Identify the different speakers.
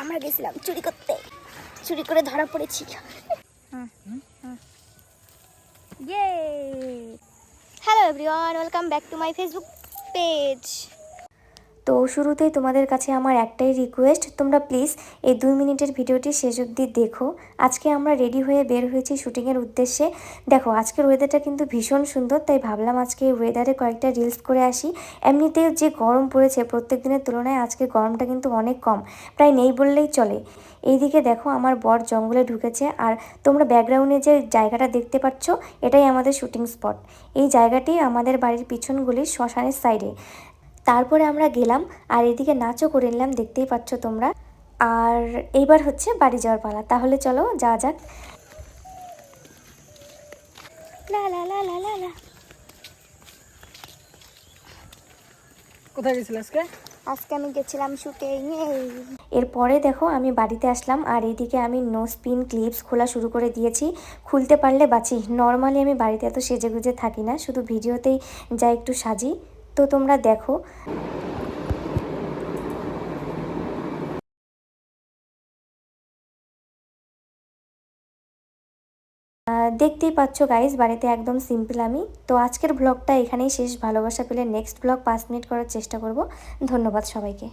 Speaker 1: আমরা গেছিলাম চুরি করতে, চুরি করে ধরা পড়েছি। Hello everyone, welcome back to my Facebook page. তো শুরুতেই তোমাদের কাছে আমার একটাই রিকোয়েস্ট, তোমরা প্লিজ এই 2 মিনিটের ভিডিওটি শেষ অবধি দেখো। আজকে আমরা রেডি হয়ে বের হয়েছি শুটিংয়ের উদ্দেশ্যে। দেখো আজকের ওয়েদারটা কিন্তু ভীষণ সুন্দর, তাই ভাবলাম আজকে এই ওয়েদারে কয়েকটা রিলস করে আসি। এমনিতেও যে গরম পড়েছে প্রত্যেক দিনের তুলনায় আজকে গরমটা কিন্তু অনেক কম, প্রায় নেই বললেই চলে। এইদিকে দেখো আমার বর জঙ্গলে ঢুকেছে, আর তোমরা ব্যাকগ্রাউন্ডে যে জায়গাটা দেখতে পাচ্ছ এটাই আমাদের শুটিং স্পট। এই জায়গাটি আমাদের বাড়ির পিছনগুলির শ্মশানের সাইডে। তারপরে আমরা গেলাম আর এদিকে নাচও করে নিলাম, দেখতেই পাচ্ছ তোমরা। আর এইবার হচ্ছে বাড়ি যাওয়ার পালা, তাহলে চলো যাওয়া যাক। লা লা লা লা লা লা।
Speaker 2: কোথায় গেছিল আজকে?
Speaker 1: আজকে আমি গেছিলাম শুটিংয়ে। এরপরে দেখো আমি বাড়িতে আসলাম, আর এইদিকে আমি নোজ পিন ক্লিপস খোলা শুরু করে দিয়েছি। খুলতে পারলে বাঁচি। নর্মালি আমি বাড়িতে এত সেজে গুজে থাকি না, শুধু ভিডিওতেই যা একটু সাজি। তো তোমরা দেখো। দেখতেই পাচ্ছ গাইজ, বাড়িতে একদম সিম্পল আমি। তো আজকের ব্লগটা এখানেই শেষ। ভালোবাসা পেলে নেক্সট ব্লগ 5 মিনিট করার চেষ্টা করব। ধন্যবাদ সবাইকে।